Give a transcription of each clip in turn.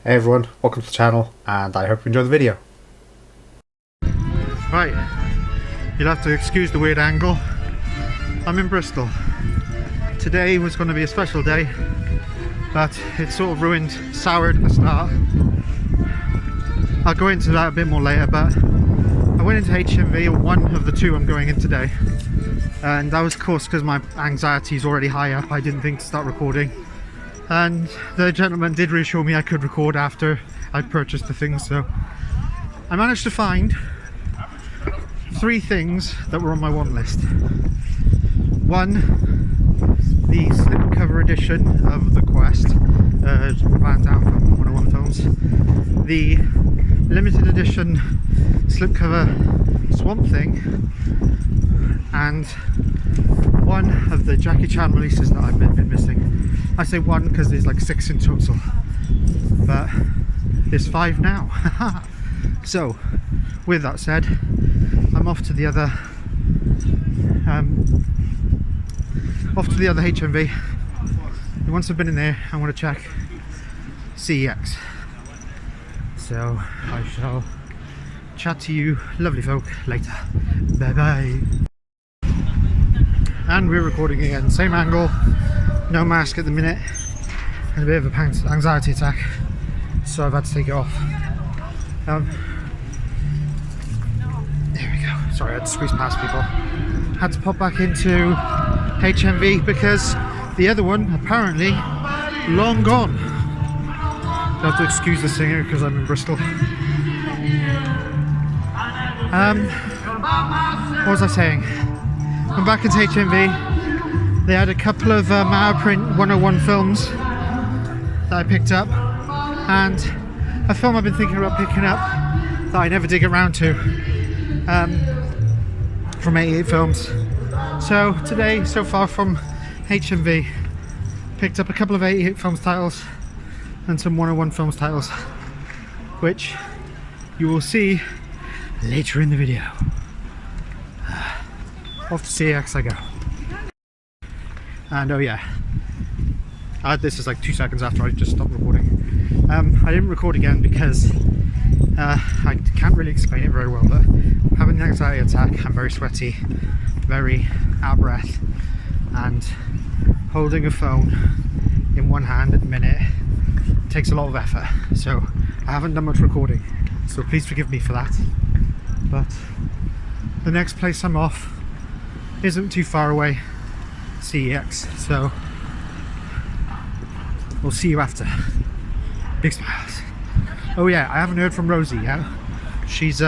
Hey everyone, welcome to the channel, and I hope you enjoy the video. Right, you'll have to excuse the weird angle. I'm in Bristol. Today was going to be a special day, but it sort of ruined, soured at the start. I'll go into that a bit more later, but I went into HMV, or one of the two I'm going in today, and that was of course because my anxiety is already high up. I didn't think to start recording. And the gentleman did reassure me I could record after I purchased the things, so I managed to find 3 things that were on my want list. One, the slipcover edition of The Quest, Valentine from 101 Films. The limited edition slipcover Swamp Thing, and one of the Jackie Chan releases that I've been missing. I say one because there's like 6 in total, but there's 5 now. So, with that said, I'm off to the other HMV. And once I've been in there, I want to check CEX. So I shall chat to you lovely folk later. Bye bye. And we're recording again, same angle, no mask at the minute, and a bit of a anxiety attack, so I've had to take it off. There we go. Sorry, I had to squeeze past people. Had to pop back into HMV because the other one apparently long gone. You'll have to excuse the singer because I'm in Bristol. What was I saying? I'm back into HMV. They had a couple of Print 101 films that I picked up, and a film I've been thinking about picking up that I never did get around to, from 88 Films. So today, so far from HMV, picked up a couple of 88 Films titles and some 101 Films titles, which you will see later in the video. Off to CEX I go. And oh yeah, this is like 2 seconds after I just stopped recording. I didn't record again because I can't really explain it very well, but I'm having an anxiety attack. I'm very sweaty, very out of breath, and holding a phone in one hand at the minute takes a lot of effort, so I haven't done much recording, so please forgive me for that. But the next place I'm off isn't too far away, CEX, so we'll see you after. Big smiles. Oh yeah, I haven't heard from Rosie yet. She's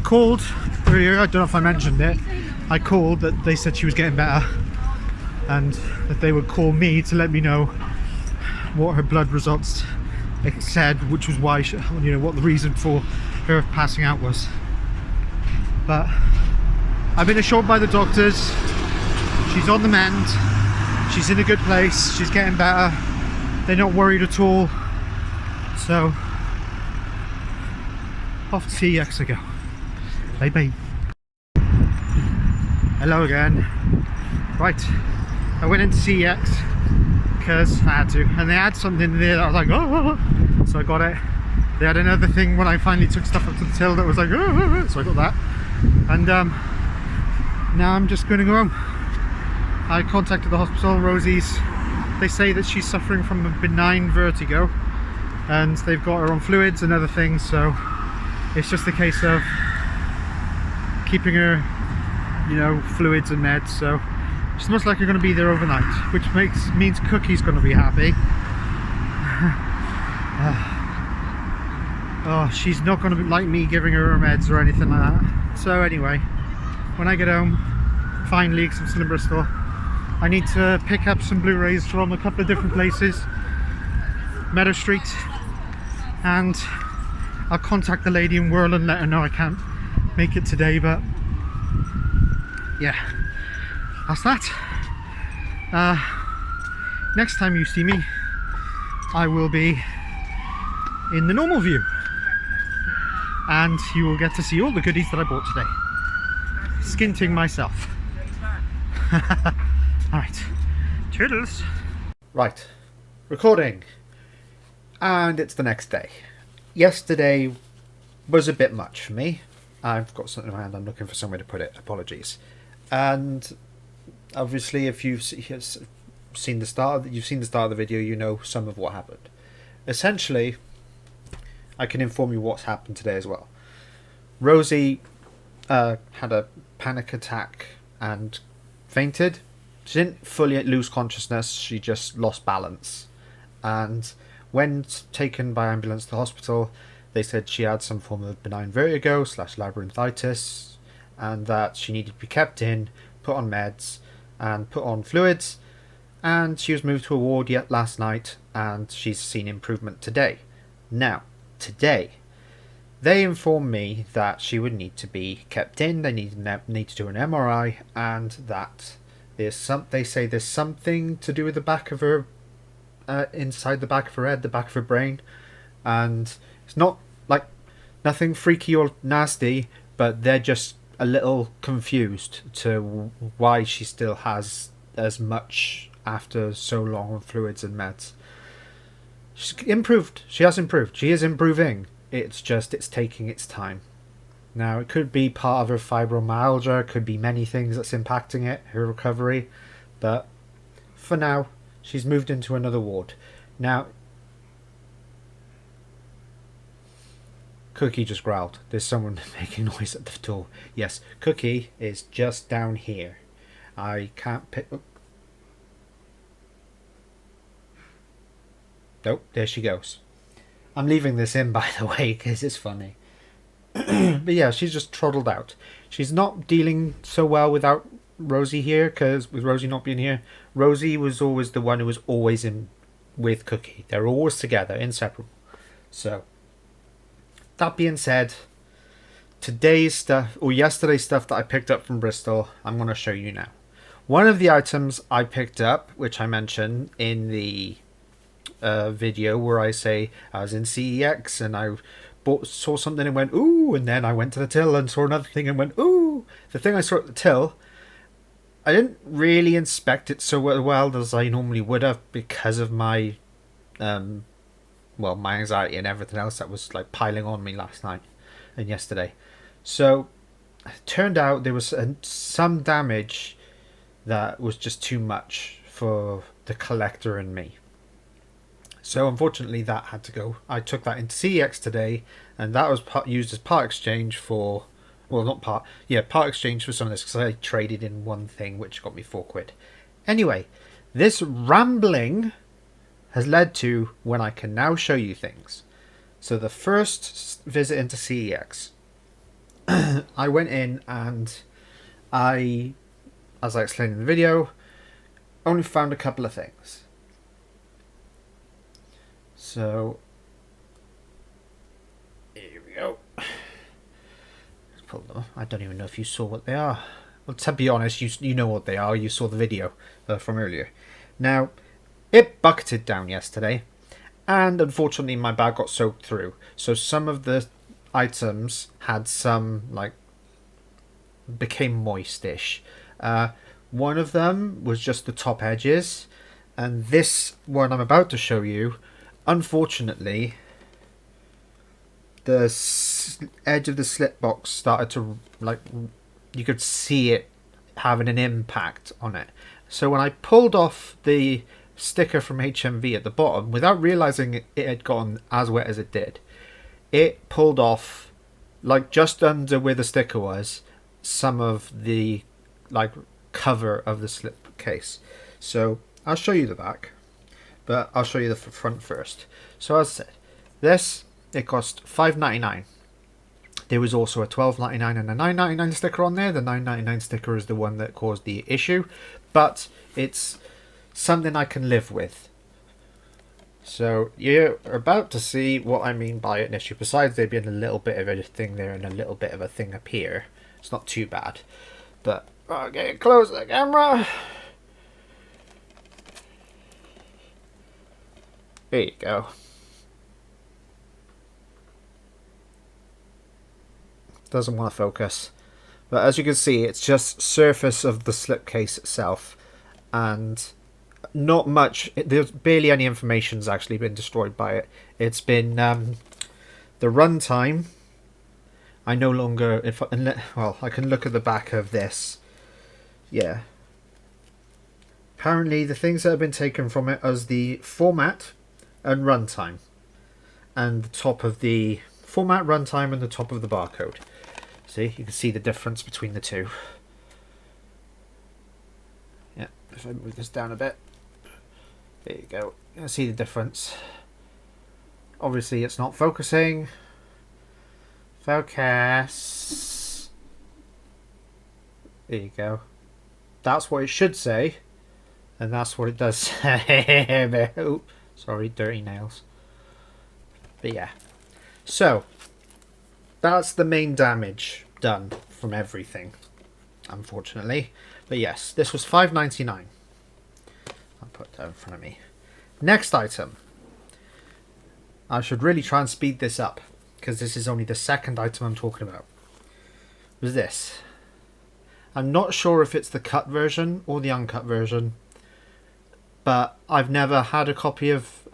called earlier, I don't know if I mentioned it. I called, that they said she was getting better, and that they would call me to let me know what her blood results said, which was why she, you know, what the reason for her passing out was. But I've been assured by the doctors she's on the mend, she's in a good place, she's getting better, they're not worried at all. So off to CEX I go. Bye bye. Hello again. Right, I went into CEX because I had to, and they had something there that I was like, oh, so I got it. They had another thing when I finally took stuff up to the till that was like, oh, so I got that. And now I'm just going to go home. I contacted the hospital, Rosie's. They say that she's suffering from a benign vertigo, and they've got her on fluids and other things, so it's just a case of keeping her, you know, fluids and meds. So she's most likely going to be there overnight, which means Cookie's going to be happy. Oh, she's not going to be like me giving her meds or anything like that. So anyway, when I get home, finally, because I'm still in Bristol, I need to pick up some Blu-rays from a couple of different places, Meadow Street, and I'll contact the lady in Whirl and let her know I can't make it today, but yeah, that's that. Next time you see me, I will be in the normal view, and you will get to see all the goodies that I bought today. Skinting myself. Alright, toodles. Right, recording. And it's the next day. Yesterday was a bit much for me. I've got something in my hand, I'm looking for somewhere to put it. Apologies. And obviously, if you've seen the start of the video, you know some of what happened. Essentially, I can inform you what's happened today as well. Rosie had a panic attack and fainted. She didn't fully lose consciousness, she just lost balance. And when taken by ambulance to the hospital, they said she had some form of benign vertigo / labyrinthitis, and that she needed to be kept in, put on meds, and put on fluids. And she was moved to a ward yet last night, and she's seen improvement today. Now, today, they informed me that she would need to be kept in. They need to do an MRI, and that they say there's something to do with the back of her, inside the back of her head, the back of her brain, and it's not like nothing freaky or nasty, but they're just a little confused to why she still has as much after so long of fluids and meds. She's improved. She has improved. She is improving. It's just it's taking its time. Now, it could be part of her fibromyalgia, it could be many things that's impacting it, her recovery, but for now, she's moved into another ward. Now, Cookie just growled. There's someone making noise at the door. Yes, Cookie is just down here. I can't pick... Nope, there she goes. I'm leaving this in, by the way, because it's funny. But yeah, she's just trottled out. She's not dealing so well without Rosie here, because with Rosie not being here, Rosie was always the one who was always in with Cookie. They're always together, inseparable. So, that being said, today's stuff, or yesterday's stuff that I picked up from Bristol, I'm going to show you now. One of the items I picked up, which I mentioned in the video where I say I was in CEX and I saw something and went ooh, and then I went to the till and saw another thing and went ooh. The thing I saw at the till, I didn't really inspect it so well as I normally would have because of my my anxiety and everything else that was like piling on me last night and yesterday. So it turned out there was some damage that was just too much for the collector and me. So unfortunately that had to go. I took that into CEX today, and that was used as part exchange for, part exchange for some of this, because I traded in one thing which got me £4. Anyway, this rambling has led to when I can now show you things. So the first visit into CEX, I went in and as I explained in the video, only found a couple of things. So, here we go. Let's pull them. I don't even know if you saw what they are. Well, to be honest, you know what they are. You saw the video from earlier. Now, it bucketed down yesterday, and unfortunately my bag got soaked through. So some of the items had some, became moist-ish. One of them was just the top edges, and this one I'm about to show you, unfortunately, the edge of the slip box started to, you could see it having an impact on it. So when I pulled off the sticker from HMV at the bottom, without realizing it had gotten as wet as it did, it pulled off, just under where the sticker was, some of the, cover of the slip case. So I'll show you the back, but I'll show you the front first. So as I said, it cost $5.99. There was also a $12.99 and a $9.99 sticker on there. The $9.99 sticker is the one that caused the issue, but it's something I can live with. So you're about to see what I mean by an issue. Besides there being a little bit of a thing there and a little bit of a thing up here, it's not too bad. But I'll get close to the camera. There you go. Doesn't want to focus, but as you can see, it's just surface of the slipcase itself, and not much. There's barely any information's actually been destroyed by it. It's been the runtime. I no longer well, I can look at the back of this. Yeah. Apparently, the things that have been taken from it is the format and runtime, and the top of the format, runtime, and the top of the barcode. See, you can see the difference between the two. Yeah, if I move this down a bit, there you go. You can see the difference. Obviously, it's not focusing. Focus. There you go. That's what it should say. And that's what it does say. Oh, sorry, dirty nails. But yeah. So, that's the main damage done from everything, unfortunately. But yes, this was $5.99. I'll put that in front of me. Next item. I should really try and speed this up, because this is only the second item I'm talking about. Was this. I'm not sure if it's the cut version or the uncut version, but I've never had a copy of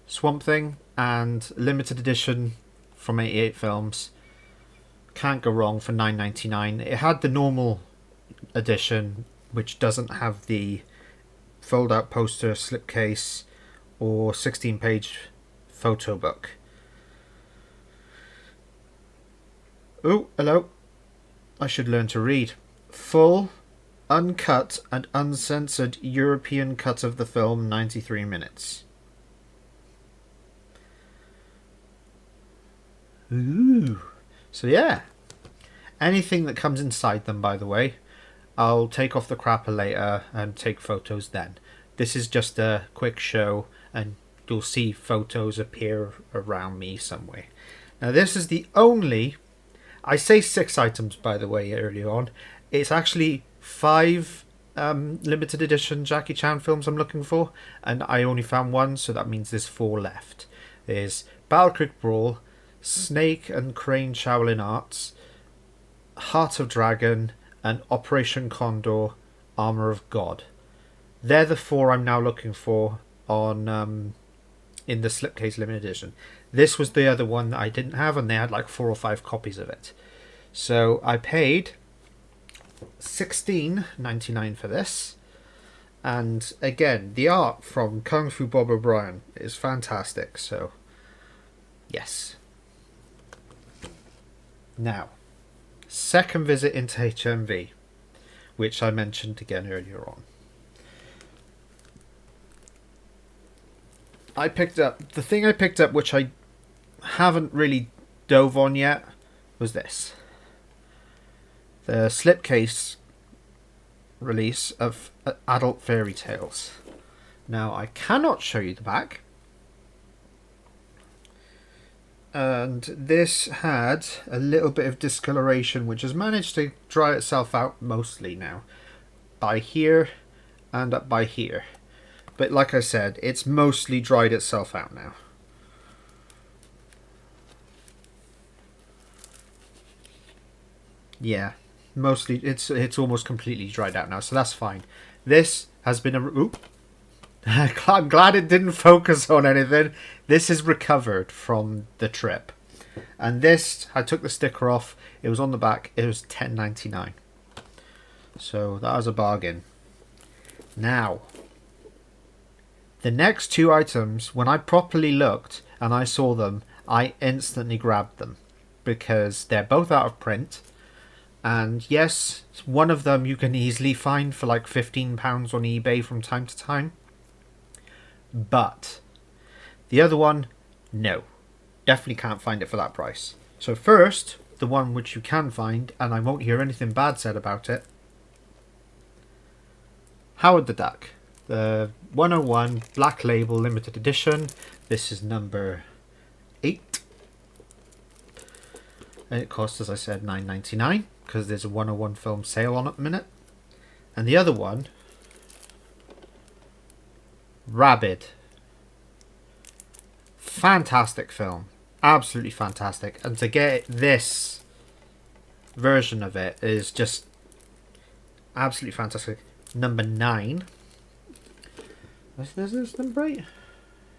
Swamp Thing, and limited edition from 88 Films. Can't go wrong for $9.99. It had the normal edition, which doesn't have the fold out poster, slipcase, or 16-page photo book. Oh, hello. I should learn to read. Full, uncut and uncensored European cut of the film, 93 minutes. Ooh. So yeah. Anything that comes inside them, by the way, I'll take off the crapper later and take photos then. This is just a quick show, and you'll see photos appear around me somewhere. Now this is the only... I say 6 items, by the way, earlier on. It's actually 5 limited edition Jackie Chan films I'm looking for, and I only found 1, so that means there's 4 left. There's Battle Creek Brawl, Snake and Crane Shaolin Arts, Heart of Dragon, and Operation Condor, Armor of God. They're the 4 I'm now looking for on in the slipcase limited edition. This was the other one that I didn't have, and they had like 4 or 5 copies of it. So I paid $16.99 for this. And again, the art from Kung Fu Bob O'Brien is fantastic. So yes. Now, second visit into HMV, which I mentioned again earlier on. I picked up, the thing I picked up which I haven't really dove on yet was this. The slipcase release of Adult Fairy Tales. Now, I cannot show you the back. And this had a little bit of discoloration, which has managed to dry itself out mostly now. By here and up by here. But like I said, it's mostly dried itself out now. Yeah, mostly it's almost completely dried out now, so that's fine. This has been a... Oop. I'm glad it didn't focus on anything. This is recovered from the trip. And this, I took the sticker off. It was on the back. It was $10.99. So that was a bargain. Now, the next 2 items, when I properly looked and I saw them, I instantly grabbed them. Because they're both out of print. And yes, one of them you can easily find for like £15 on eBay from time to time. But the other one, no. Definitely can't find it for that price. So first, the one which you can find, and I won't hear anything bad said about it. Howard the Duck. The 101 Black Label Limited Edition. This is number 8. And it costs, as I said, $9.99. Because there's a 101 film sale on at the minute. And the other one, Rabid. Fantastic film. Absolutely fantastic. And to get this version of it is just absolutely fantastic. number 9. Was this number 8?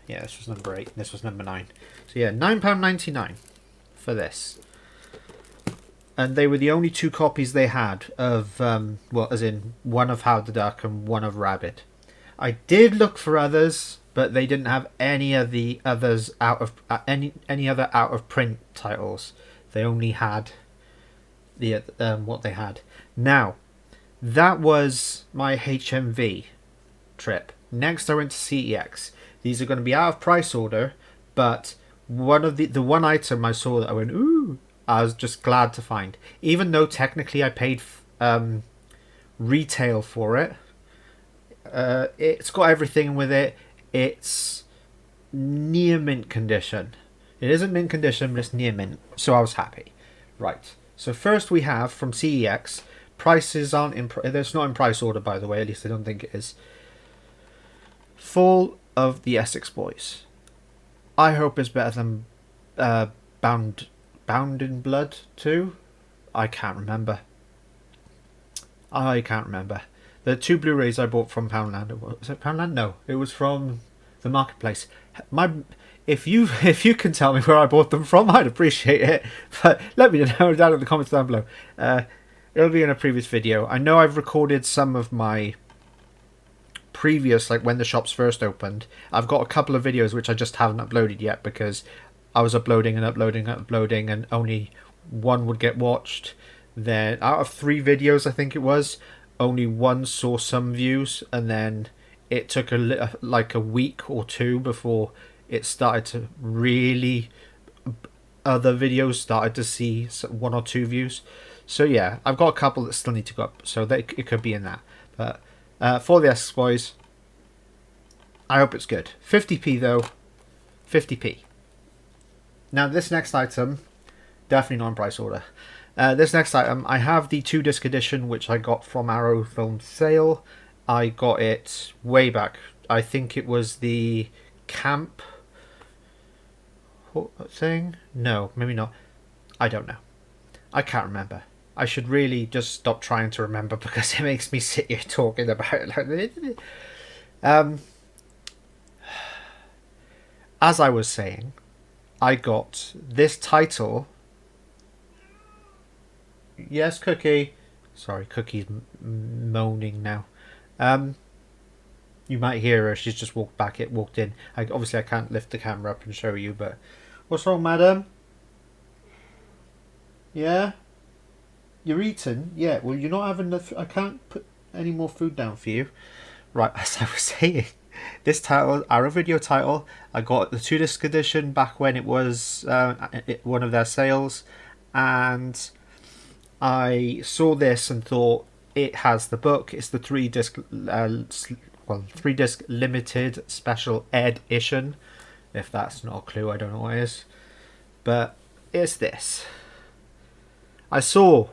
Yeah, this was number 8. This was number 9. So yeah, £9.99 for this. And they were the only 2 copies they had of, well, as in one of Howard the Duck and one of Rabbit. I did look for others, but they didn't have any of the others out of any other out of print titles. They only had the what they had. Now, that was my HMV trip. Next, I went to CEX. These are going to be out of price order, but one of the one item I saw that I went, ooh, I was just glad to find. Even though technically I paid retail for it, it's got everything with it. It's near mint condition. It isn't mint condition, but it's near mint, so I was happy. Right. So first we have from CEX. Prices aren't in. It's not in price order, by the way. At least I don't think it is. Fall of the Essex Boys. I hope it's better than Bound in Blood 2. I can't remember. The 2 Blu-rays I bought from Poundland. Was it Poundland? No, it was from the Marketplace. If you can tell me where I bought them from, I'd appreciate it. But let me know down in the comments down below. It'll be in a previous video. I know I've recorded some of my previous, like when the shops first opened. I've got a couple of videos which I just haven't uploaded yet because I was uploading and only one would get watched. Then out of 3 videos, I think it was, only one saw some views, and then it took like a week or 2 before it started to really, other videos started to see 1 or 2 views. So yeah, I've got a couple that still need to go up, so it could be in that. But for the Essex Boys, I hope it's good. 50p though, 50p. Now this next item, definitely not in price order. This next item, I have the 2-disc edition, which I got from Arrow Film Sale. I got it way back. I think it was the camp thing? No, maybe not. I don't know. I can't remember. I should really just stop trying to remember because it makes me sit here talking about it. As I was saying, I got this title. Yes, Cookie. Sorry, Cookie's moaning now. You might hear her. She's just walked in. Obviously, I can't lift the camera up and show you, but what's wrong, madam? Yeah? You're eating? Yeah, well, you're not having enough. I can't put any more food down for you. Right, as I was saying, this title, our video title, I got the 2-disc edition back when it was one of their sales, and I saw this and thought, it has the book. It's the 3-disc, 3-disc limited special edition. If that's not a clue, I don't know what it is. But it's this. I saw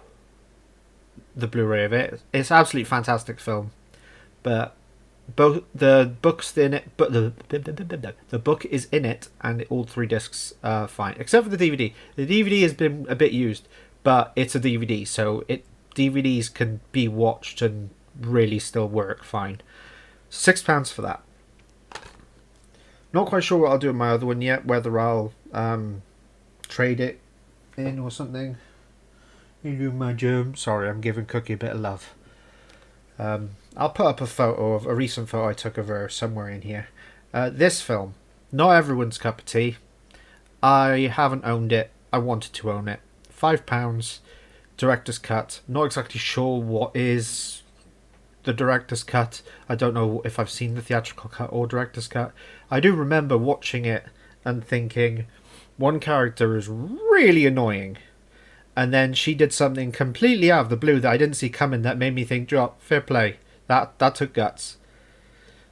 the Blu-ray of it. It's absolutely fantastic film. But both the books in it, but the book is in it, and all 3 discs are fine, except for the DVD. The DVD has been a bit used, but it's a DVD, so DVDs can be watched and really still work fine. £6 for that. Not quite sure what I'll do with my other one yet, whether I'll trade it in or something. You do my germ. Sorry, I'm giving Cookie a bit of love. I'll put up a recent photo I took of her somewhere in here. This film, not everyone's cup of tea. I haven't owned it. I wanted to own it. £5, director's cut. Not exactly sure what is the director's cut. I don't know if I've seen the theatrical cut or director's cut. I do remember watching it and thinking, one character is really annoying, and then she did something completely out of the blue that I didn't see coming that made me think, drop, fair play. That took guts.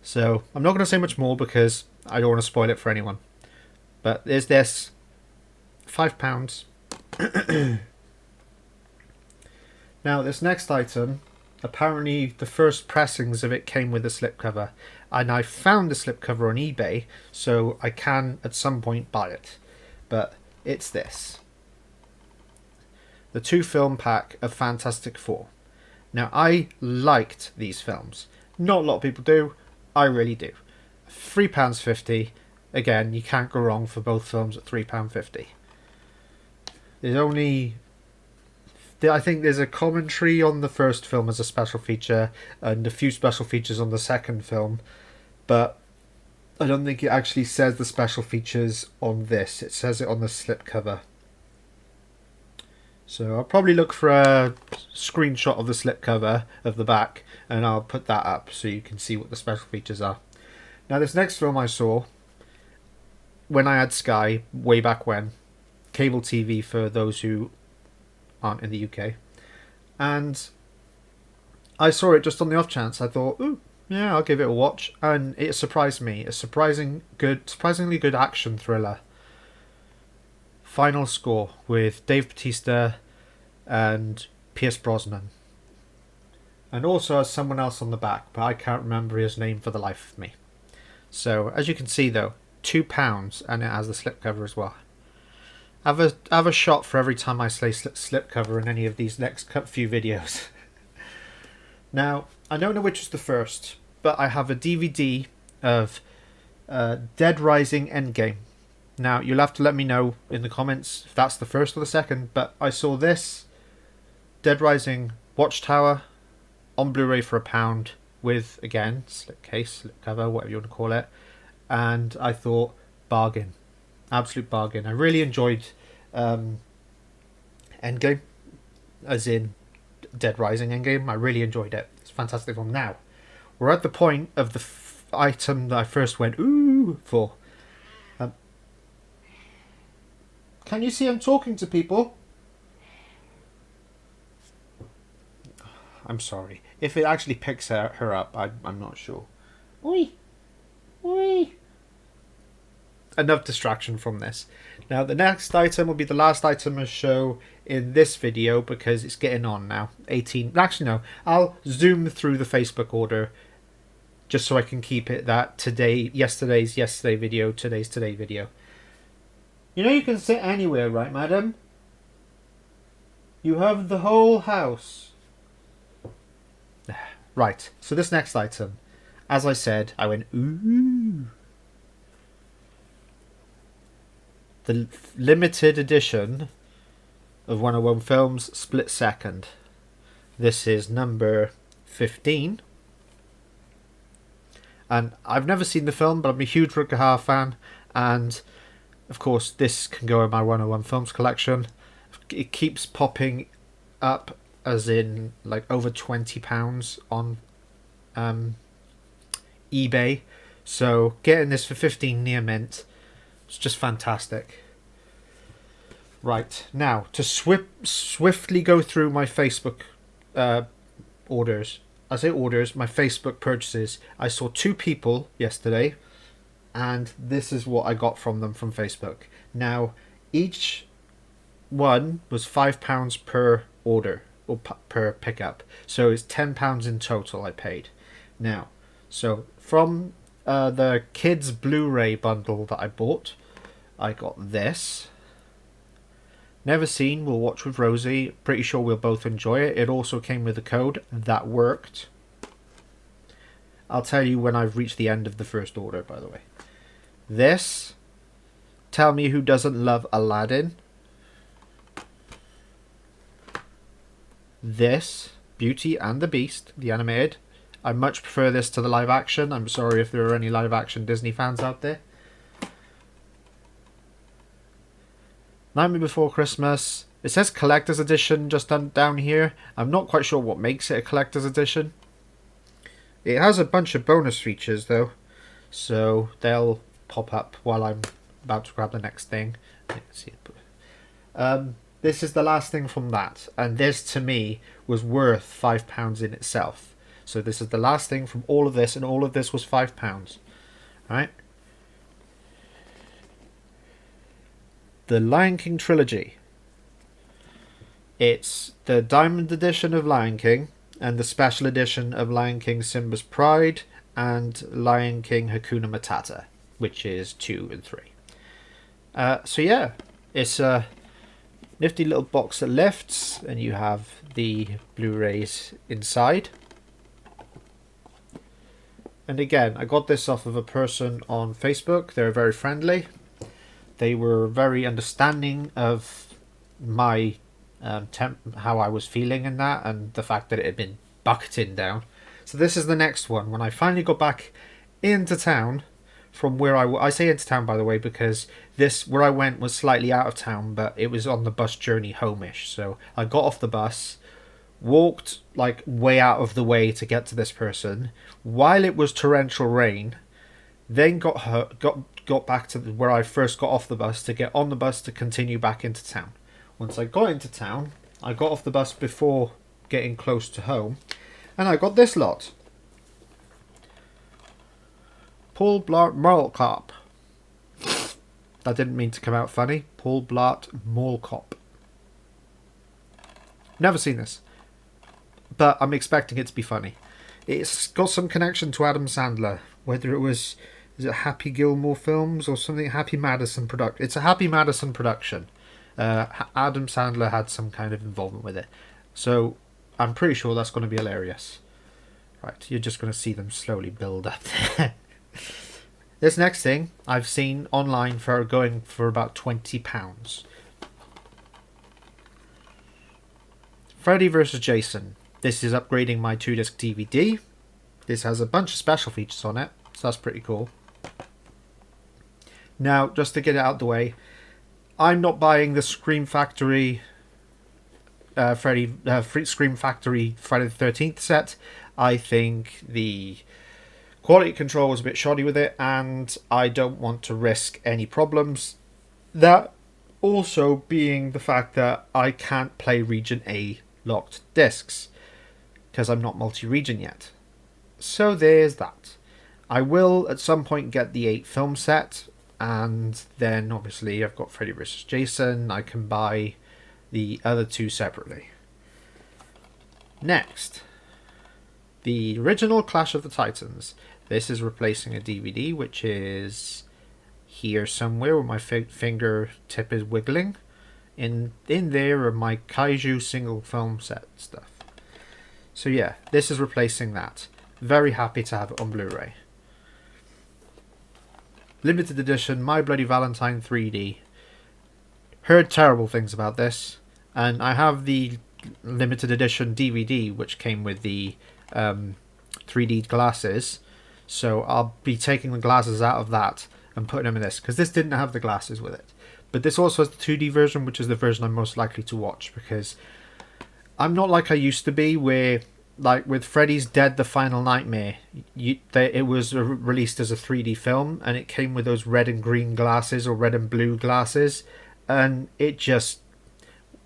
So I'm not going to say much more because I don't want to spoil it for anyone. But there's this. £5. Now this next item, apparently the first pressings of it came with a slipcover, and I found the slipcover on eBay, so I can at some point buy it. But it's this. The 2 film pack of Fantastic Four. Now, I liked these films. Not a lot of people do. I really do. £3.50. Again, you can't go wrong for both films at £3.50. There's only... I think there's a commentary on the first film as a special feature and a few special features on the second film, but I don't think it actually says the special features on this. It says it on the slipcover. So I'll probably look for a screenshot of the slipcover of the back and I'll put that up so you can see what the special features are. Now, this next film I saw when I had Sky, way back when, cable TV for those who aren't in the UK, and I saw it just on the off chance. I thought, ooh, yeah, I'll give it a watch, and it surprised me. A surprisingly good action thriller. Final score with Dave Bautista and Pierce Brosnan, and also has someone else on the back, but I can't remember his name for the life of me. So as you can see though, £2, and it has the slipcover as well. Have a shot for every time I say slipcover in any of these next few videos. Now, I don't know which is the first, but I have a DVD of Dead Rising Endgame. Now, you'll have to let me know in the comments if that's the first or the second, but I saw this Dead Rising Watchtower on Blu-ray for £1 with, again, slipcase, slipcover, whatever you want to call it, and I thought, bargain. Absolute bargain. I really enjoyed Endgame, as in Dead Rising Endgame. I really enjoyed it. It's a fantastic film. Now, we're at the point of the item that I first went, ooh, for. Can you see I'm talking to people? I'm sorry. If it actually picks her up, I'm not sure. Oi! Oi! Enough distraction from this. Now, the next item will be the last item I show in this video because it's getting on now. 18. Actually, no. I'll zoom through the Facebook order just so I can keep it that yesterday's yesterday video, today's today video. You know you can sit anywhere, right, madam? You have the whole house. Right. So this next item, as I said, I went, ooh. The limited edition of 101 Films Split Second. This is number 15. And I've never seen the film, but I'm a huge Rutger Hauer fan. And, of course, this can go in my 101 Films collection. It keeps popping up as in, like, over £20 on eBay. So, getting this for 15 near mint. It's just fantastic. Right, now, to swiftly go through my Facebook orders. I say orders, my Facebook purchases. I saw 2 people yesterday, and this is what I got from them from Facebook. Now, each one was £5 per order, or per pickup. So it's £10 in total I paid. Now, so from the kids Blu-ray bundle that I bought, I got this. Never seen, we'll watch with Rosie. Pretty sure we'll both enjoy it. It also came with a code that worked. I'll tell you when I've reached the end of the first order, by the way. This, tell me who doesn't love Aladdin. This, Beauty and the Beast, the animated. I much prefer this to the live action. I'm sorry if there are any live action Disney fans out there. Nightmare Before Christmas. It says collector's edition just down here. I'm not quite sure what makes it a collector's edition. It has a bunch of bonus features though, so they'll pop up while I'm about to grab the next thing. This is the last thing from that, and this to me was worth £5 in itself. So this is the last thing from all of this, and all of this was £5. Right? The Lion King Trilogy. It's the Diamond Edition of Lion King and the Special Edition of Lion King Simba's Pride and Lion King Hakuna Matata, which is 2 and 3. So yeah, it's Nifty little box that lifts, and you have the Blu-rays inside. And again, I got this off of a person on Facebook. They're very friendly. They were very understanding of my how I was feeling in that, and the fact that it had been bucketing down. So this is the next one. When I finally got back into town from where I say into town, by the way, because where I went was slightly out of town, but it was on the bus journey home-ish. So I got off the bus, walked like way out of the way to get to this person while it was torrential rain, then got back to where I first got off the bus to get on the bus to continue back into town. Once I got into town, I got off the bus before getting close to home, and I got this lot. Paul Blart Mall Cop. That didn't mean to come out funny. Paul Blart Mall Cop. Never seen this, but I'm expecting it to be funny. It's got some connection to Adam Sandler, whether it was, is it Happy Gilmore Films or something? Happy Madison production. It's a Happy Madison production. Adam Sandler had some kind of involvement with it, so I'm pretty sure that's going to be hilarious. Right, you're just going to see them slowly build up there. This next thing I've seen online going for about £20. Freddie vs. Jason. This is upgrading my 2-disc DVD. This has a bunch of special features on it, so that's pretty cool. Now, just to get it out of the way, I'm not buying the Scream Factory Scream Factory Friday the 13th set. I think the quality control was a bit shoddy with it, and I don't want to risk any problems. That also being the fact that I can't play Region A locked discs because I'm not multi-region yet. So there's that. I will at some point get the 8 film set, and then obviously I've got Freddy vs. Jason. I can buy the other 2 separately. Next, the original Clash of the Titans. This is replacing a DVD, which is here somewhere where my finger tip is wiggling. In there are my Kaiju single film set stuff. So yeah, this is replacing that. Very happy to have it on Blu-ray. Limited edition, My Bloody Valentine 3D. Heard terrible things about this, and I have the limited edition DVD, which came with the 3D glasses. So I'll be taking the glasses out of that and putting them in this, because this didn't have the glasses with it. But this also has the 2D version, which is the version I'm most likely to watch, because I'm not like I used to be, where, like with Freddy's Dead the Final Nightmare, it was released as a 3D film, and it came with those red and green glasses, or red and blue glasses, and it just...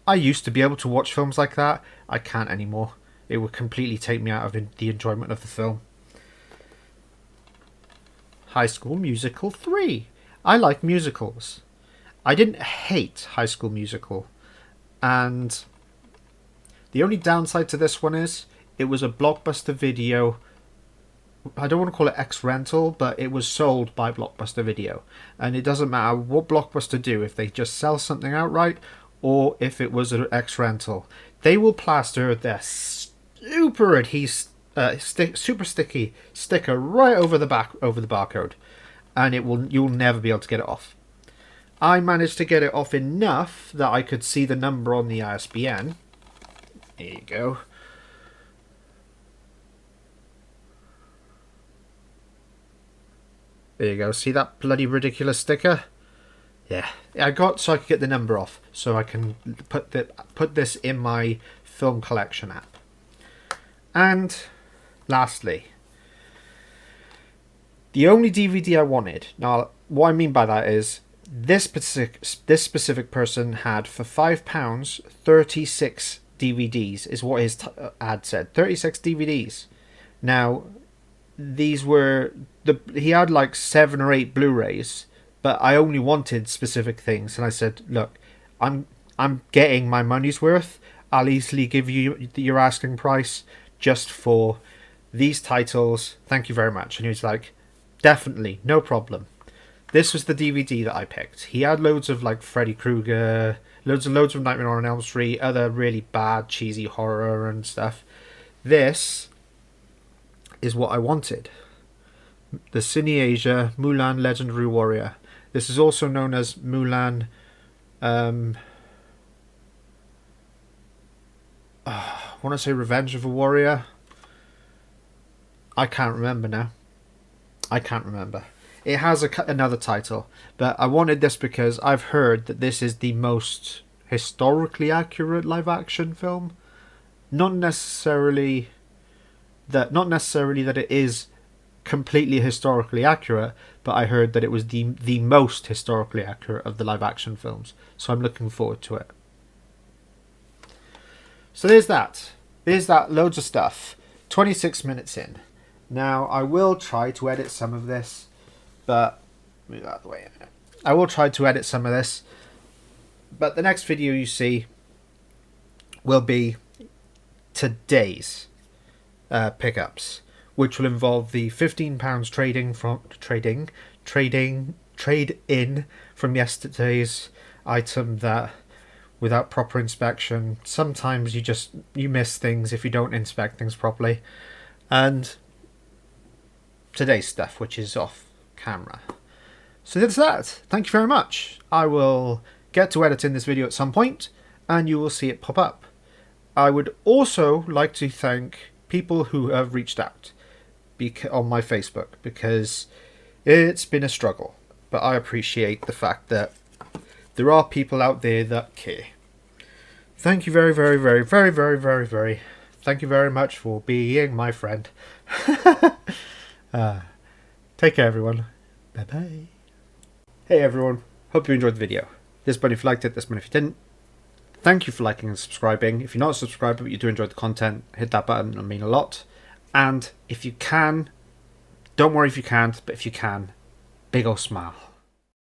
I used to be able to watch films like that. I can't anymore. It would completely take me out of the enjoyment of the film. High School Musical 3. I like musicals. I didn't hate High School Musical, and the only downside to this one is it was a Blockbuster Video. I don't want to call it ex-rental, but it was sold by Blockbuster Video, and it doesn't matter what Blockbuster do, if they just sell something outright or if it was an ex-rental, they will plaster their super sticky sticker right over the barcode, and you'll never be able to get it off. I managed to get it off enough that I could see the number on the ISBN. There you go. There you go. See that bloody ridiculous sticker? Yeah, I got so I could get the number off, so I can put this in my film collection app. And lastly, the only DVD I wanted. Now, what I mean by that is this specific person had for £5 36 DVDs is what his ad said. 36 DVDs. Now, these were he had like 7 or 8 Blu-rays, but I only wanted specific things, and I said, look, I'm getting my money's worth. I'll easily give you your asking price just for these titles. Thank you very much. And he was like, definitely, no problem. this was the DVD that I picked. He had loads of like Freddy Krueger, loads of Nightmare on Elm Street, other really bad, cheesy horror and stuff. This is what I wanted. The Cine Asia Mulan Legendary Warrior. This is also known as Mulan. I want to say Revenge of a Warrior. I can't remember now. I can't remember. It has another title, but I wanted this because I've heard that this is the most historically accurate live-action film. Not necessarily that it is completely historically accurate, but I heard that it was the most historically accurate of the live-action films. So I'm looking forward to it. So there's that. Loads of stuff. 26 minutes in. Now, I will try to edit some of this, but move out of the way a minute. I will try to edit some of this, but the next video you see will be today's pickups, which will involve the £15 trade in from yesterday's item that, without proper inspection, sometimes you miss things if you don't inspect things properly, and today's stuff, which is off camera. So that's that. Thank you very much. I will get to editing this video at some point, and you will see it pop up. I would also like to thank people who have reached out on my Facebook, because it's been a struggle, but I appreciate the fact that there are people out there that care. Thank you very, very, very, very, very, very, very. Thank you very much for being my friend. Take care, everyone. Bye bye. Hey everyone, hope you enjoyed the video. This one if you liked it, this one if you didn't. Thank you for liking and subscribing. If you're not a subscriber but you do enjoy the content, hit that button, it'll mean a lot. And if you can, don't worry if you can't, but if you can, big ol' smile.